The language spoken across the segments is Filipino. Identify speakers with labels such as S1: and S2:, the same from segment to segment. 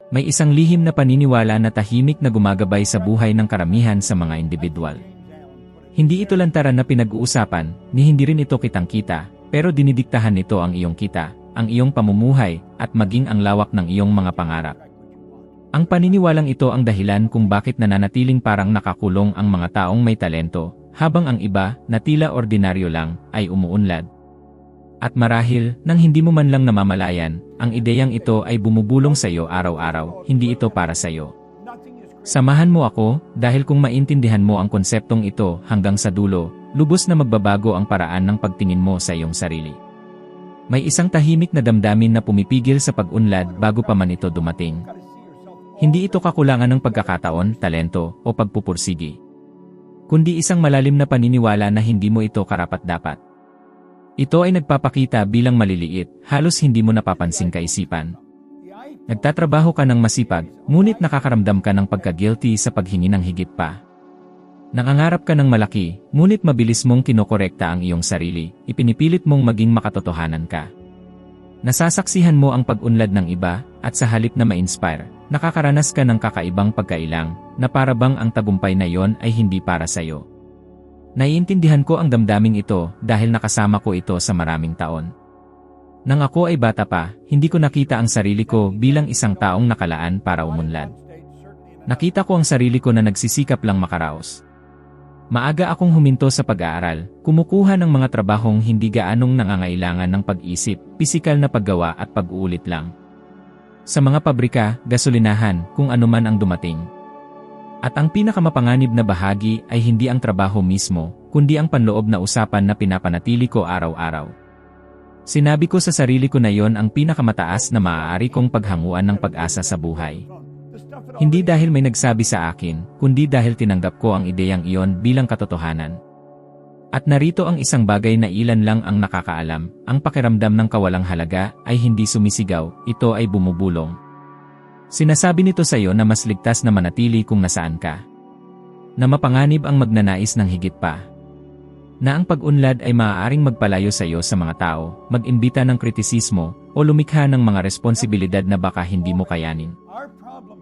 S1: May isang lihim na paniniwala na tahimik na gumagabay sa buhay ng karamihan sa mga individual. Hindi ito lantaran na pinag-uusapan, ni hindi rin ito kitang-kita, pero dinidiktahan nito ang iyong kita, ang iyong pamumuhay, at maging ang lawak ng iyong mga pangarap. Ang paniniwalang ito ang dahilan kung bakit nananatiling parang nakakulong ang mga taong may talento, habang ang iba, na tila ordinaryo lang, ay umuunlad. At marahil, nang hindi mo man lang namamalayan, ang ideyang ito ay bumubulong sa iyo araw-araw, hindi ito para sa iyo. Samahan mo ako, dahil kung maintindihan mo ang konseptong ito hanggang sa dulo, lubos na magbabago ang paraan ng pagtingin mo sa iyong sarili. May isang tahimik na damdamin na pumipigil sa pag-unlad bago pa man ito dumating. Hindi ito kakulangan ng pagkakataon, talento, o pagpupursigi. Kundi isang malalim na paniniwala na hindi mo ito karapat-dapat. Ito ay nagpapakita bilang maliliit, halos hindi mo napapansing kaisipan. Nagtatrabaho ka ng masipag, ngunit nakakaramdam ka ng pagka-guilty sa paghingi ng higit pa. Nangangarap ka ng malaki, ngunit mabilis mong kinokorekta ang iyong sarili, ipinipilit mong maging makatotohanan ka. Nasasaksihan mo ang pag-unlad ng iba, at sa halip na ma-inspire, nakakaranas ka ng kakaibang pagkailang, na parabang ang tagumpay na yon ay hindi para sa iyo. Naiintindihan ko ang damdaming ito dahil nakasama ko ito sa maraming taon. Nang ako ay bata pa, hindi ko nakita ang sarili ko bilang isang taong nakalaan para umunlad. Nakita ko ang sarili ko na nagsisikap lang makaraos. Maaga akong huminto sa pag-aaral, kumukuha ng mga trabahong hindi gaanong nangangailangan ng pag-isip, pisikal na paggawa at pag-uulit lang. Sa mga pabrika, gasolinahan, kung anuman ang dumating. At ang pinakamapanganib na bahagi ay hindi ang trabaho mismo, kundi ang panloob na usapan na pinapanatili ko araw-araw. Sinabi ko sa sarili ko na yon ang pinakamataas na maaari kong paghanguan ng pag-asa sa buhay. Hindi dahil may nagsabi sa akin, kundi dahil tinanggap ko ang ideyang iyon bilang katotohanan. At narito ang isang bagay na ilan lang ang nakakaalam, ang pakiramdam ng kawalang halaga ay hindi sumisigaw, ito ay bumubulong. Sinasabi nito sa iyo na mas ligtas na manatili kung nasaan ka. Na mapanganib ang magnanais ng higit pa. Na ang pag-unlad ay maaaring magpalayo sa iyo sa mga tao, mag-imbita ng kritisismo, o lumikha ng mga responsibilidad na baka hindi mo kayanin.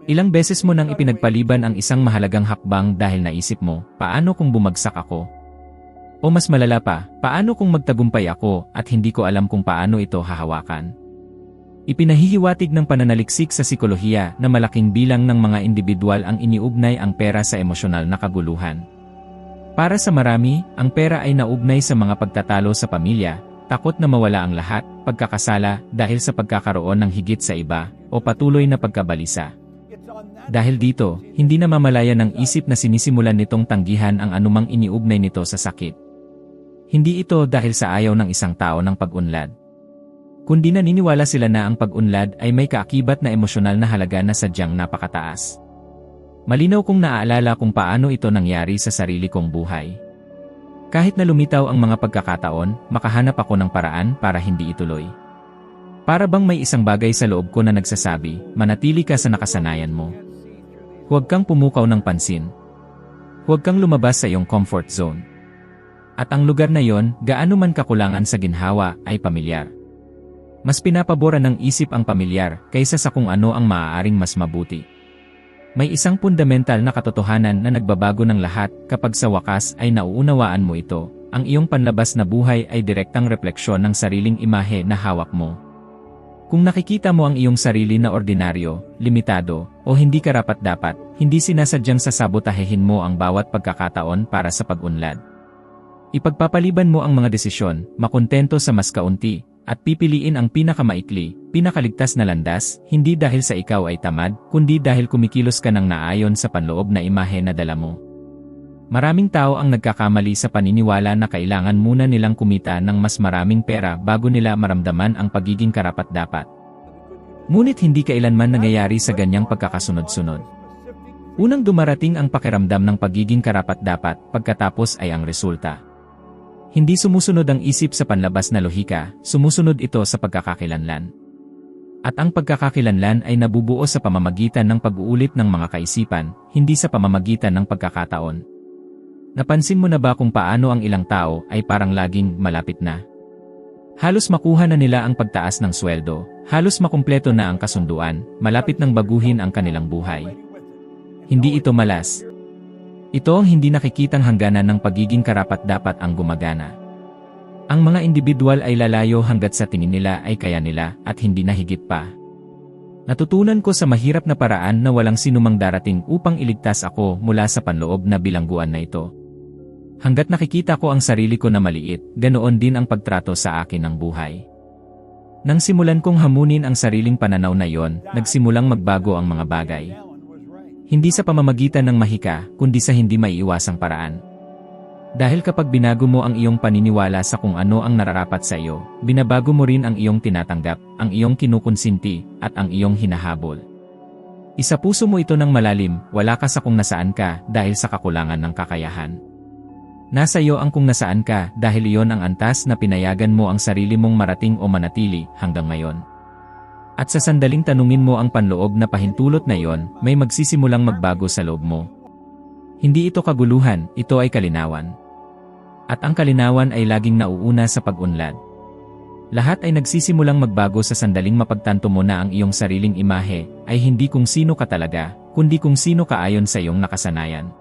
S1: Ilang beses mo nang ipinagpaliban ang isang mahalagang hakbang dahil naisip mo, paano kung bumagsak ako? O mas malala pa, paano kung magtagumpay ako at hindi ko alam kung paano ito hahawakan? Ipinahihiwatig ng pananaliksik sa sikolohiya na malaking bilang ng mga individual ang iniugnay ang pera sa emosyonal na kaguluhan. Para sa marami, ang pera ay naugnay sa mga pagtatalo sa pamilya, takot na mawala ang lahat, pagkakasala dahil sa pagkakaroon ng higit sa iba, o patuloy na pagkabalisa. Dahil dito, hindi na mamalaya ng isip na sinisimulan nitong tanggihan ang anumang iniugnay nito sa sakit. Hindi ito dahil sa ayaw ng isang tao ng pag-unlad. Kundi naniniwala sila na ang pag-unlad ay may kaakibat na emosyonal na halaga na sadyang napakataas. Malinaw kong naaalala kung paano ito nangyari sa sarili kong buhay. Kahit na lumitaw ang mga pagkakataon, makahanap ako ng paraan para hindi ituloy. Para bang may isang bagay sa loob ko na nagsasabi, manatili ka sa nakasanayan mo. Huwag kang pumukaw ng pansin. Huwag kang lumabas sa iyong comfort zone. At ang lugar na yon, gaano man kakulangan sa ginhawa, ay pamilyar. Mas pinapabora ng isip ang pamilyar kaysa sa kung ano ang maaaring mas mabuti. May isang fundamental na katotohanan na nagbabago ng lahat kapag sa wakas ay nauunawaan mo ito. Ang iyong panlabas na buhay ay direktang refleksyon ng sariling imahe na hawak mo. Kung nakikita mo ang iyong sarili na ordinaryo, limitado, o hindi karapat-dapat, hindi sinasadyang sasabotahehin mo ang bawat pagkakataon para sa pag-unlad. Ipagpapaliban mo ang mga desisyon, makontento sa mas kaunti, at pipiliin ang pinakamaikli, pinakaligtas na landas, hindi dahil sa ikaw ay tamad, kundi dahil kumikilos ka ng naayon sa panloob na imahe na dala mo. Maraming tao ang nagkakamali sa paniniwala na kailangan muna nilang kumita ng mas maraming pera bago nila maramdaman ang pagiging karapat-dapat. Ngunit hindi kailanman nangyayari sa ganyang pagkakasunod-sunod. Unang dumarating ang pakiramdam ng pagiging karapat-dapat, pagkatapos ay ang resulta. Hindi sumusunod ang isip sa panlabas na lohika, sumusunod ito sa pagkakakilanlan. At ang pagkakakilanlan ay nabubuo sa pamamagitan ng pag-uulit ng mga kaisipan, hindi sa pamamagitan ng pagkakataon. Napansin mo na ba kung paano ang ilang tao ay parang laging malapit na? Halos makuha na nila ang pagtaas ng sweldo, halos makumpleto na ang kasunduan, malapit nang baguhin ang kanilang buhay. Hindi ito malas. Ito ang hindi nakikitang hangganan ng pagiging karapat-dapat ang gumagana. Ang mga individual ay lalayo hanggat sa tingin nila ay kaya nila at hindi na higit pa. Natutunan ko sa mahirap na paraan na walang sinumang darating upang iligtas ako mula sa panloob na bilangguan na ito. Hanggat nakikita ko ang sarili ko na maliit, ganoon din ang pagtrato sa akin ng buhay. Nang simulan kong hamunin ang sariling pananaw na iyon, nagsimulang magbago ang mga bagay. Hindi sa pamamagitan ng mahika, kundi sa hindi maiiwasang paraan. Dahil kapag binago mo ang iyong paniniwala sa kung ano ang nararapat sa iyo, binabago mo rin ang iyong tinatanggap, ang iyong kinukonsinti, at ang iyong hinahabol. Isa puso mo ito ng malalim, wala ka sa kung nasaan ka dahil sa kakulangan ng kakayahan. Nasa iyo ang kung nasaan ka dahil iyon ang antas na pinayagan mo ang sarili mong marating o manatili hanggang ngayon. At sa sandaling tanungin mo ang panloob na pahintulot na iyon, may magsisimulang magbago sa loob mo. Hindi ito kaguluhan, ito ay kalinawan. At ang kalinawan ay laging nauuna sa pag-unlad. Lahat ay nagsisimulang magbago sa sandaling mapagtanto mo na ang iyong sariling imahe ay hindi kung sino ka talaga, kundi kung sino ka ayon sa iyong nakasanayan.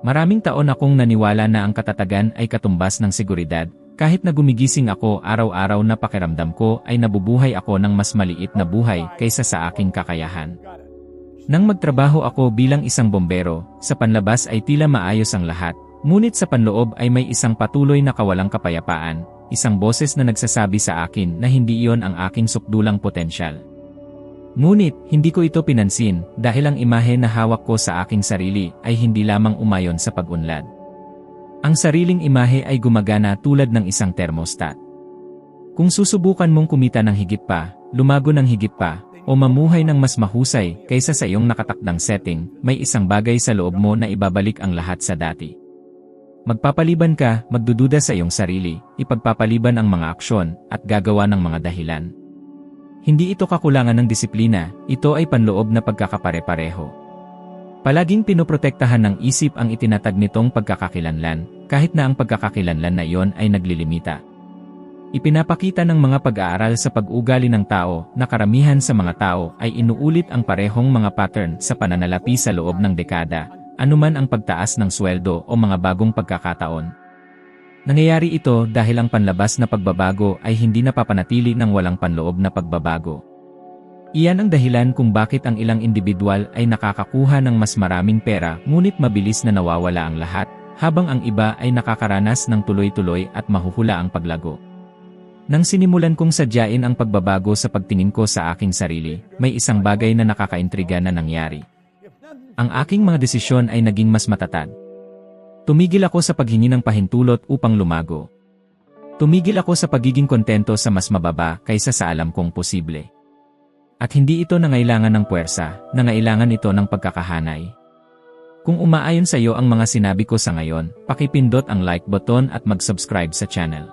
S1: Maraming taon akong naniwala na ang katatagan ay katumbas ng seguridad, kahit na gumigising ako araw-araw na pakiramdam ko ay nabubuhay ako ng mas maliit na buhay kaysa sa aking kakayahan. Nang magtrabaho ako bilang isang bombero, sa panlabas ay tila maayos ang lahat, ngunit sa panloob ay may isang patuloy na kawalang kapayapaan, isang boses na nagsasabi sa akin na hindi iyon ang aking sukdulang potensyal. Ngunit, hindi ko ito pinansin dahil ang imahe na hawak ko sa aking sarili ay hindi lamang umayon sa pag-unlad. Ang sariling imahe ay gumagana tulad ng isang thermostat. Kung susubukan mong kumita ng higit pa, lumago ng higit pa, o mamuhay ng mas mahusay kaysa sa iyong nakatakdang setting, may isang bagay sa loob mo na ibabalik ang lahat sa dati. Magpapaliban ka, magdududa sa iyong sarili, ipagpapaliban ang mga aksyon, at gagawa ng mga dahilan. Hindi ito kakulangan ng disiplina, ito ay panloob na pagkakapare-pareho. Palaging pinoprotektahan ng isip ang itinatag nitong pagkakakilanlan, kahit na ang pagkakakilanlan na iyon ay naglilimita. Ipinapakita ng mga pag-aaral sa pag-ugali ng tao na karamihan sa mga tao ay inuulit ang parehong mga pattern sa pananalapi sa loob ng dekada, anuman ang pagtaas ng sweldo o mga bagong pagkakataon. Nangyayari ito dahil ang panlabas na pagbabago ay hindi napapanatili ng walang panloob na pagbabago. Iyan ang dahilan kung bakit ang ilang individual ay nakakakuha ng mas maraming pera ngunit mabilis na nawawala ang lahat, habang ang iba ay nakakaranas ng tuloy-tuloy at mahuhula ang paglago. Nang sinimulan kong sadyain ang pagbabago sa pagtingin ko sa aking sarili, may isang bagay na nakakaintriga na nangyari. Ang aking mga desisyon ay naging mas matatag. Tumigil ako sa paghingi ng pahintulot upang lumago. Tumigil ako sa pagiging kontento sa mas mababa kaysa sa alam kong posible. At hindi ito nangailangan ng puwersa, nangailangan ito ng pagkakahanay. Kung umaayon sa iyo ang mga sinabi ko sa ngayon, pakipindot ang like button at mag-subscribe sa channel.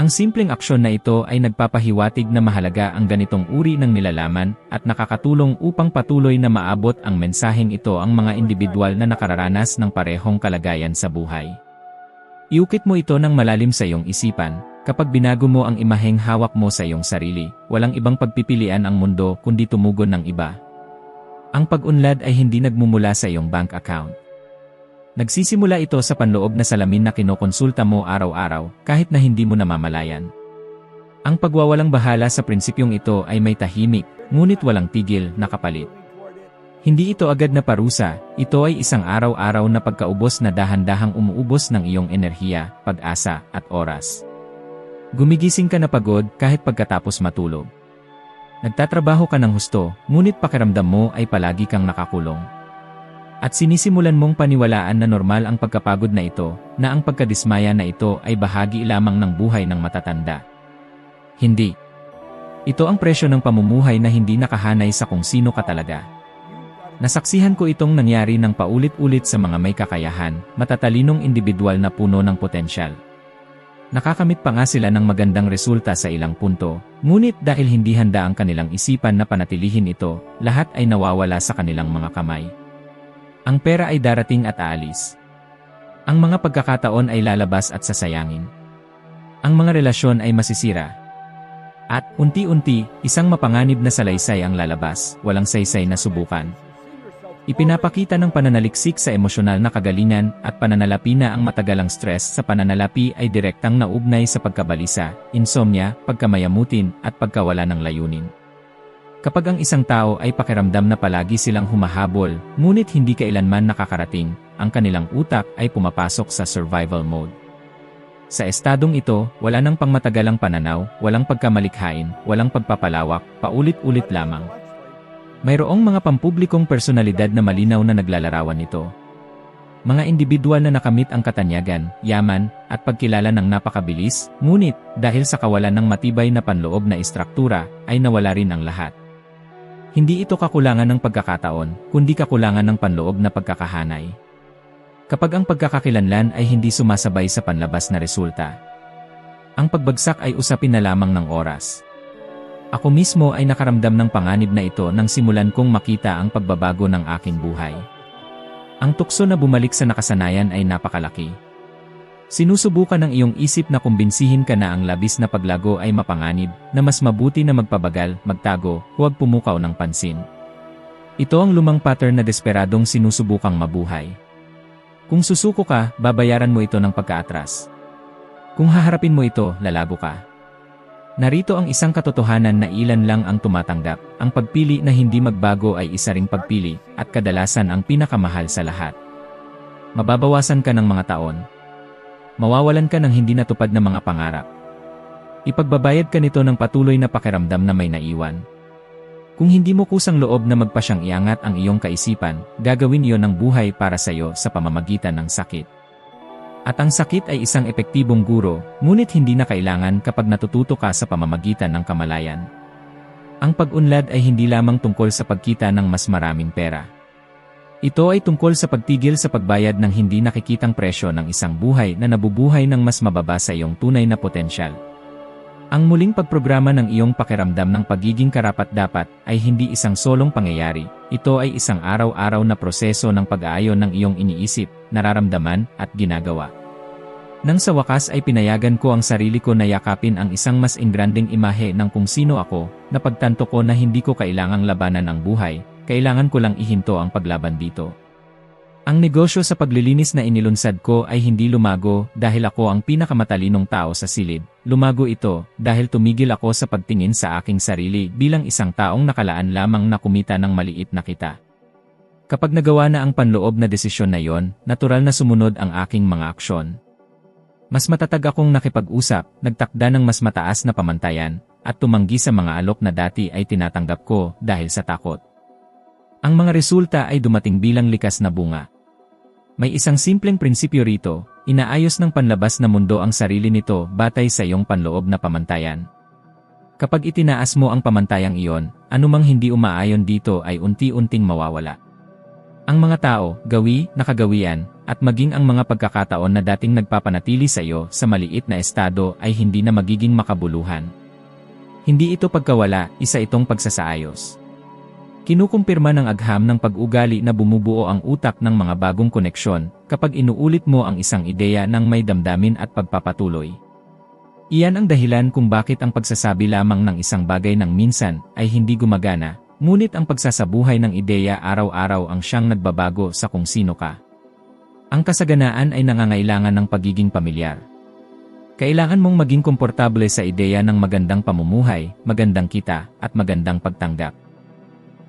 S1: Ang simpleng aksyon na ito ay nagpapahiwatig na mahalaga ang ganitong uri ng nilalaman at nakakatulong upang patuloy na maabot ang mensaheng ito ang mga individual na nakararanas ng parehong kalagayan sa buhay. Iukit mo ito ng malalim sa iyong isipan, kapag binago mo ang imaheng hawak mo sa iyong sarili, walang ibang pagpipilian ang mundo kundi tumugon ng iba. Ang pag-unlad ay hindi nagmumula sa iyong bank account. Nagsisimula ito sa panloob na salamin na kinokonsulta mo araw-araw kahit na hindi mo namamalayan. Ang pagwawalang bahala sa prinsipyong ito ay may tahimik, ngunit walang tigil na kapalit. Hindi ito agad na parusa, ito ay isang araw-araw na pagkaubos na dahan-dahang umuubos ng iyong enerhiya, pag-asa, at oras. Gumigising ka na pagod kahit pagkatapos matulog. Nagtatrabaho ka ng husto, ngunit pakiramdam mo ay palagi kang nakakulong. At sinisimulan mong paniwalaan na normal ang pagkapagod na ito, na ang pagkadismaya na ito ay bahagi lamang ng buhay ng matatanda. Hindi. Ito ang presyo ng pamumuhay na hindi nakahanay sa kung sino ka talaga. Nasaksihan ko itong nangyari ng paulit-ulit sa mga may kakayahan, matatalinong individual na puno ng potensyal. Nakakamit pa nga sila ng magandang resulta sa ilang punto, ngunit dahil hindi handa ang kanilang isipan na panatilihin ito, lahat ay nawawala sa kanilang mga kamay. Ang pera ay darating at aalis. Ang mga pagkakataon ay lalabas at sasayangin. Ang mga relasyon ay masisira. At, unti-unti, isang mapanganib na salaysay ang lalabas, walang saysay na subukan. Ipinapakita ng pananaliksik sa emosyonal na kagalingan at pananalapi na ang matagalang stress sa pananalapi ay direktang naugnay sa pagkabalisa, insomnia, pagkamayamutin, at pagkawala ng layunin. Kapag ang isang tao ay pakiramdam na palagi silang humahabol, ngunit hindi kailanman nakakarating, ang kanilang utak ay pumapasok sa survival mode. Sa estadong ito, wala nang pangmatagalang pananaw, walang pagkamalikhain, walang pagpapalawak, paulit-ulit lamang. Mayroong mga pampublikong personalidad na malinaw na naglalarawan nito. Mga individual na nakamit ang katanyagan, yaman, at pagkilala ng napakabilis, ngunit, dahil sa kawalan ng matibay na panloob na istruktura, ay nawala rin ang lahat. Hindi ito kakulangan ng pagkakataon, kundi kakulangan ng panloob na pagkakahanay. Kapag ang pagkakakilanlan ay hindi sumasabay sa panlabas na resulta, ang pagbagsak ay usapin na lamang ng oras. Ako mismo ay nakaramdam ng panganib na ito nang simulan kong makita ang pagbabago ng aking buhay. Ang tukso na bumalik sa nakasanayan ay napakalaki. Sinusubukan ng iyong isip na kumbinsihin ka na ang labis na paglago ay mapanganib, na mas mabuti na magpabagal, magtago, huwag pumukaw ng pansin. Ito ang lumang pattern na desperadong sinusubukang mabuhay. Kung susuko ka, babayaran mo ito ng pagkaatras. Kung haharapin mo ito, lalago ka. Narito ang isang katotohanan na ilan lang ang tumatanggap. Ang pagpili na hindi magbago ay isa ring pagpili, at kadalasan ang pinakamahal sa lahat. Mababawasan ka ng mga taon. Mawawalan ka ng hindi natupad na mga pangarap. Ipagbabayad ka nito ng patuloy na pakiramdam na may naiwan. Kung hindi mo kusang loob na magpasyang iangat ang iyong kaisipan, gagawin iyon ng buhay para sa iyo sa pamamagitan ng sakit. At ang sakit ay isang epektibong guro, ngunit hindi na kailangan kapag natututo ka sa pamamagitan ng kamalayan. Ang pag-unlad ay hindi lamang tungkol sa pagkita ng mas maraming pera. Ito ay tungkol sa pagtigil sa pagbayad ng hindi nakikitang presyo ng isang buhay na nabubuhay ng mas mababa sa iyong tunay na potensyal. Ang muling pagprograma ng iyong pakiramdam ng pagiging karapat-dapat ay hindi isang solong pangyayari. Ito ay isang araw-araw na proseso ng pag-aayon ng iyong iniisip, nararamdaman, at ginagawa. Nang sa wakas ay pinayagan ko ang sarili ko na yakapin ang isang mas engranding imahe ng kung sino ako, napagtanto ko na hindi ko kailangang labanan ang buhay, kailangan ko lang ihinto ang paglaban dito. Ang negosyo sa paglilinis na inilunsad ko ay hindi lumago dahil ako ang pinakamatalinong tao sa silid. Lumago ito dahil tumigil ako sa pagtingin sa aking sarili bilang isang taong nakalaan lamang na kumita ng maliit na kita. Kapag nagawa na ang panloob na desisyon na yon, natural na sumunod ang aking mga aksyon. Mas matatag akong nakipag-usap, nagtakda ng mas mataas na pamantayan, at tumanggi sa mga alok na dati ay tinatanggap ko dahil sa takot. Ang mga resulta ay dumating bilang likas na bunga. May isang simpleng prinsipyo rito, inaayos ng panlabas na mundo ang sarili nito batay sa iyong panloob na pamantayan. Kapag itinaas mo ang pamantayang iyon, anumang hindi umaayon dito ay unti-unting mawawala. Ang mga tao, gawi, nakagawian, at maging ang mga pagkakataon na dating nagpapanatili sa iyo sa maliit na estado ay hindi na magiging makabuluhan. Hindi ito pagkawala, isa itong pagsasaayos. Kinukumpirma ng agham ng pag-ugali na bumubuo ang utak ng mga bagong koneksyon kapag inuulit mo ang isang ideya ng may damdamin at pagpapatuloy. Iyan ang dahilan kung bakit ang pagsasabi lamang ng isang bagay ng minsan ay hindi gumagana, ngunit ang pagsasabuhay ng ideya araw-araw ang siyang nagbabago sa kung sino ka. Ang kasaganaan ay nangangailangan ng pagiging pamilyar. Kailangan mong maging komportable sa ideya ng magandang pamumuhay, magandang kita, at magandang pagtanggap.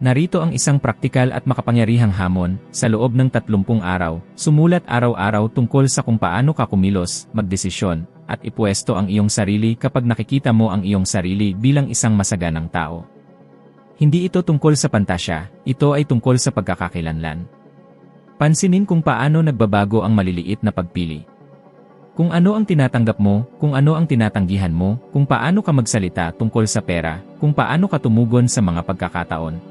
S1: Narito ang isang praktikal at makapangyarihang hamon, sa loob ng 30 araw, sumulat araw-araw tungkol sa kung paano ka kumilos, magdesisyon, at ipwesto ang iyong sarili kapag nakikita mo ang iyong sarili bilang isang masaganang tao. Hindi ito tungkol sa pantasya, ito ay tungkol sa pagkakakilanlan. Pansinin kung paano nagbabago ang maliliit na pagpili. Kung ano ang tinatanggap mo, kung ano ang tinatanggihan mo, kung paano ka magsalita tungkol sa pera, kung paano ka tumugon sa mga pagkakataon.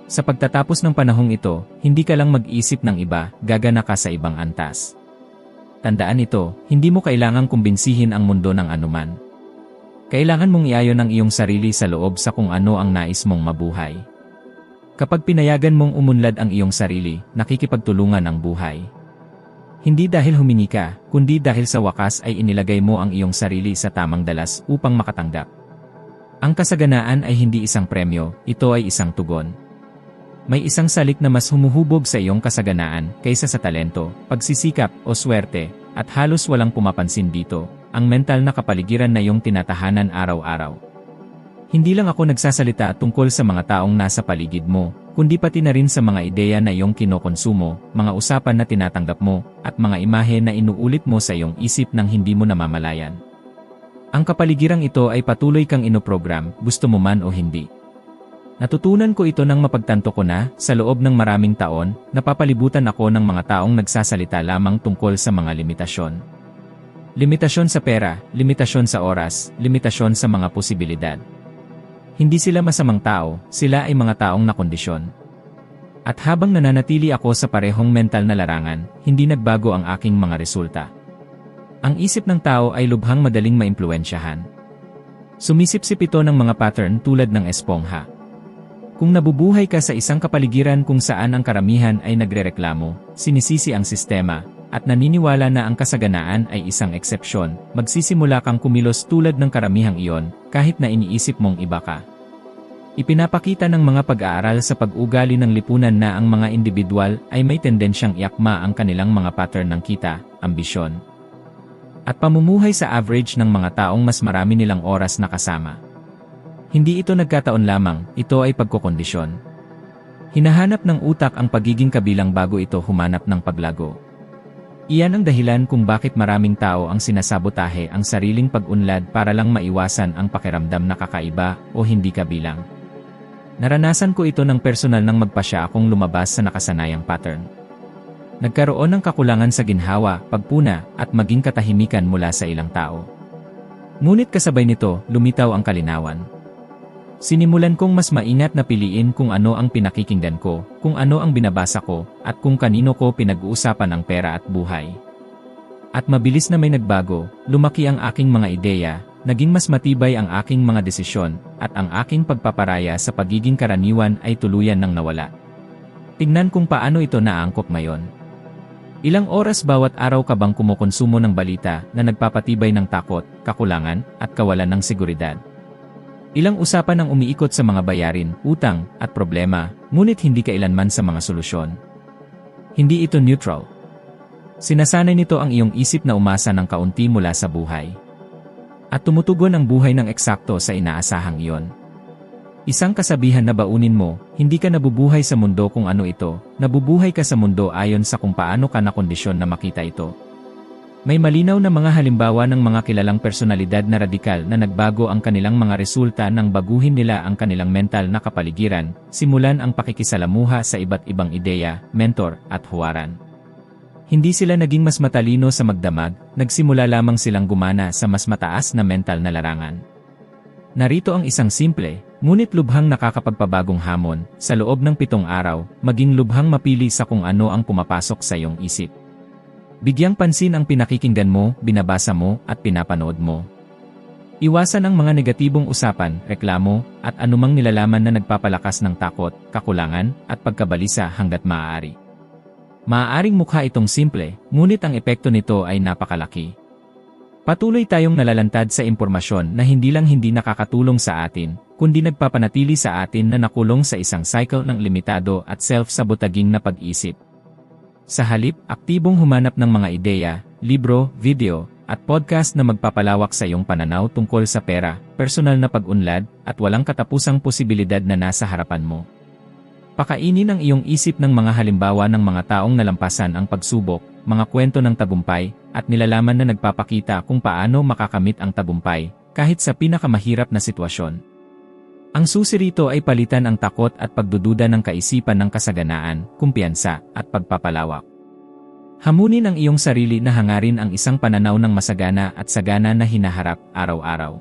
S1: Sa pagtatapos ng panahong ito, hindi ka lang mag-isip ng iba, gagana ka sa ibang antas. Tandaan ito, hindi mo kailangang kumbinsihin ang mundo ng anuman. Kailangan mong iayon ang iyong sarili sa loob sa kung ano ang nais mong mabuhay. Kapag pinayagan mong umunlad ang iyong sarili, nakikipagtulungan ang buhay. Hindi dahil humingi ka, kundi dahil sa wakas ay inilagay mo ang iyong sarili sa tamang dalas upang makatanggap. Ang kasaganaan ay hindi isang premyo, ito ay isang tugon. May isang salik na mas humuhubog sa iyong kasaganaan kaysa sa talento, pagsisikap o swerte, at halos walang pumapansin dito, ang mental na kapaligiran na iyong tinatahanan araw-araw. Hindi lang ako nagsasalita tungkol sa mga taong nasa paligid mo, kundi pati na rin sa mga ideya na iyong kinokonsumo, mga usapan na tinatanggap mo, at mga imahe na inuulit mo sa iyong isip nang hindi mo namamalayan. Ang kapaligirang ito ay patuloy kang inoprogram, gusto mo man o hindi. Natutunan ko ito nang mapagtanto ko na, sa loob ng maraming taon, napapalibutan ako ng mga taong nagsasalita lamang tungkol sa mga limitasyon. Limitasyon sa pera, limitasyon sa oras, limitasyon sa mga posibilidad. Hindi sila masamang tao, sila ay mga taong nakondisyon. At habang nananatili ako sa parehong mental na larangan, hindi nagbago ang aking mga resulta. Ang isip ng tao ay lubhang madaling maimpluwensyahan. Sumisip-sip ito ng mga pattern tulad ng espongha. Kung nabubuhay ka sa isang kapaligiran kung saan ang karamihan ay nagrereklamo, sinisisi ang sistema, at naniniwala na ang kasaganaan ay isang eksepsyon, magsisimula kang kumilos tulad ng karamihang iyon, kahit na iniisip mong iba ka. Ipinapakita ng mga pag-aaral sa pag-ugali ng lipunan na ang mga individual ay may tendensyang iakma ang kanilang mga pattern ng kita, ambisyon, at pamumuhay sa average ng mga taong mas marami nilang oras na kasama. Hindi ito nagkataon lamang, ito ay pagkokondisyon. Hinahanap ng utak ang pagiging kabilang bago ito humanap ng paglago. Iyan ang dahilan kung bakit maraming tao ang sinasabotahe ang sariling pag-unlad para lang maiwasan ang pakiramdam na kakaiba o hindi kabilang. Naranasan ko ito ng personal nang magpasya akong lumabas sa nakasanayang pattern. Nagkaroon ng kakulangan sa ginhawa, pagpuna, at maging katahimikan mula sa ilang tao. Ngunit kasabay nito, lumitaw ang kalinawan. Sinimulan kong mas maingat na piliin kung ano ang pinakikinggan ko, kung ano ang binabasa ko, at kung kanino ko pinag-uusapan ang pera at buhay. At mabilis na may nagbago, lumaki ang aking mga ideya, naging mas matibay ang aking mga desisyon, at ang aking pagpaparaya sa pagiging karaniwan ay tuluyan nang nawala. Tingnan kung paano ito naangkop ngayon. Ilang oras bawat araw ka bang kumukonsumo ng balita na nagpapatibay ng takot, kakulangan, at kawalan ng seguridad? Ilang usapan ang umiikot sa mga bayarin, utang, at problema, ngunit hindi kailanman sa mga solusyon. Hindi ito neutral. Sinasanay nito ang iyong isip na umasa ng kaunti mula sa buhay. At tumutugon ang buhay ng eksakto sa inaasahang iyon. Isang kasabihan na baunin mo, hindi ka nabubuhay sa mundo kung ano ito, nabubuhay ka sa mundo ayon sa kung paano ka nakondisyon na makita ito. May malinaw na mga halimbawa ng mga kilalang personalidad na radikal na nagbago ang kanilang mga resulta nang baguhin nila ang kanilang mental na kapaligiran, simulan ang pakikisalamuha sa iba't ibang ideya, mentor, at huwaran. Hindi sila naging mas matalino sa magdamag, nagsimula lamang silang gumana sa mas mataas na mental na larangan. Narito ang isang simple, ngunit lubhang nakakapagpabagong hamon, sa loob ng 7 araw, maging lubhang mapili sa kung ano ang pumapasok sa iyong isip. Bigyang pansin ang pinakikinggan mo, binabasa mo, at pinapanood mo. Iwasan ang mga negatibong usapan, reklamo, at anumang nilalaman na nagpapalakas ng takot, kakulangan, at pagkabalisa hanggat maaari. Maaaring mukha itong simple, ngunit ang epekto nito ay napakalaki. Patuloy tayong nalalantad sa impormasyon na hindi lang hindi nakakatulong sa atin, kundi nagpapanatili sa atin na nakulong sa isang cycle ng limitado at self-sabotaging na pag-isip. Sa halip, aktibong humanap ng mga ideya, libro, video, at podcast na magpapalawak sa iyong pananaw tungkol sa pera, personal na pag-unlad, at walang katapusang posibilidad na nasa harapan mo. Pakainin ang iyong isip ng mga halimbawa ng mga taong nalampasan ang pagsubok, mga kwento ng tagumpay, at nilalaman na nagpapakita kung paano makakamit ang tagumpay, kahit sa pinakamahirap na sitwasyon. Ang susi rito ay palitan ang takot at pagdududa ng kaisipan ng kasaganaan, kumpiyansa, at pagpapalawak. Hamunin ang iyong sarili na hangarin ang isang pananaw ng masagana at sagana na hinaharap araw-araw.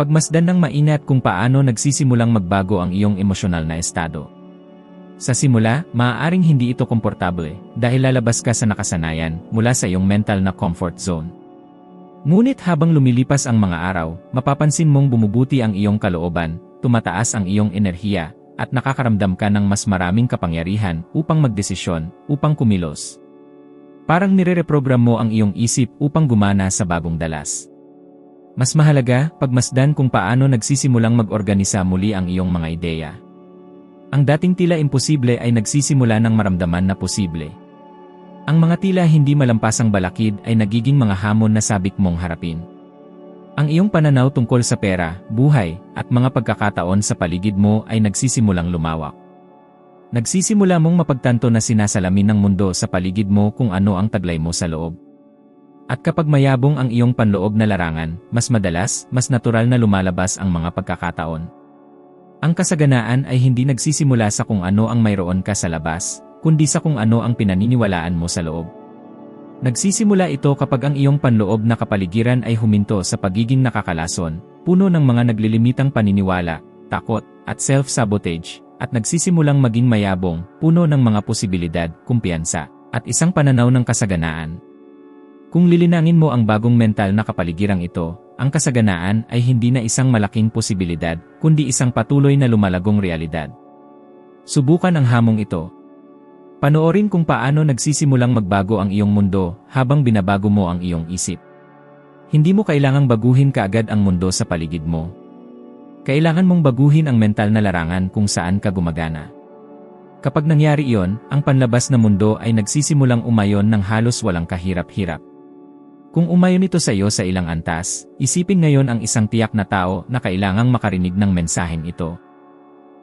S1: Pagmasdan ng maingat kung paano nagsisimulang magbago ang iyong emosyonal na estado. Sa simula, maaaring hindi ito komportable dahil lalabas ka sa nakasanayan mula sa iyong mental na comfort zone. Ngunit habang lumilipas ang mga araw, mapapansin mong bumubuti ang iyong kalooban, tumataas ang iyong enerhiya, at nakakaramdam ka ng mas maraming kapangyarihan upang magdesisyon, upang kumilos. Parang nire-reprogram mo ang iyong isip upang gumana sa bagong dalas. Mas mahalaga, pagmasdan kung paano nagsisimulang mag-organisa muli ang iyong mga ideya. Ang dating tila imposible ay nagsisimula ng maramdaman na posible. Ang mga tila hindi malampasang balakid ay nagiging mga hamon na sabik mong harapin. Ang iyong pananaw tungkol sa pera, buhay, at mga pagkakataon sa paligid mo ay nagsisimulang lumawak. Nagsisimula mong mapagtanto na sinasalamin ng mundo sa paligid mo kung ano ang taglay mo sa loob. At kapag mayabong ang iyong panloob na larangan, mas madalas, mas natural na lumalabas ang mga pagkakataon. Ang kasaganaan ay hindi nagsisimula sa kung ano ang mayroon ka sa labas, kundi sa kung ano ang pinaniniwalaan mo sa loob. Nagsisimula ito kapag ang iyong panloob na kapaligiran ay huminto sa pagiging nakakalason, puno ng mga naglilimitang paniniwala, takot, at self-sabotage, at nagsisimulang maging mayabong, puno ng mga posibilidad, kumpiyansa, at isang pananaw ng kasaganaan. Kung lilinangin mo ang bagong mental na kapaligirang ito, ang kasaganaan ay hindi na isang malaking posibilidad, kundi isang patuloy na lumalagong realidad. Subukan ang hamong ito. Panoorin kung paano nagsisimulang magbago ang iyong mundo habang binabago mo ang iyong isip. Hindi mo kailangang baguhin kaagad ang mundo sa paligid mo. Kailangan mong baguhin ang mental na larangan kung saan ka gumagana. Kapag nangyari iyon, ang panlabas na mundo ay nagsisimulang umayon ng halos walang kahirap-hirap. Kung umayon ito sa iyo sa ilang antas, isipin ngayon ang isang tiyak na tao na kailangang makarinig ng mensaheng ito.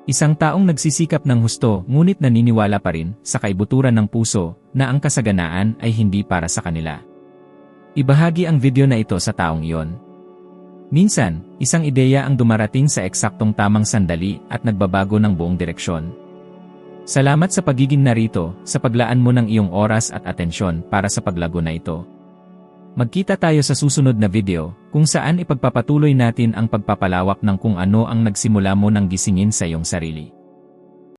S1: Isang taong nagsisikap ng husto ngunit naniniwala pa rin sa kaibuturan ng puso na ang kasaganaan ay hindi para sa kanila. Ibahagi ang video na ito sa taong iyon. Minsan, isang ideya ang dumarating sa eksaktong tamang sandali at nagbabago ng buong direksyon. Salamat sa pagiging narito, sa paglaan mo ng iyong oras at atensyon para sa paglago na ito. Magkita tayo sa susunod na video, kung saan ipagpapatuloy natin ang pagpapalawak ng kung ano ang nagsimula mo ng gisingin sa iyong sarili.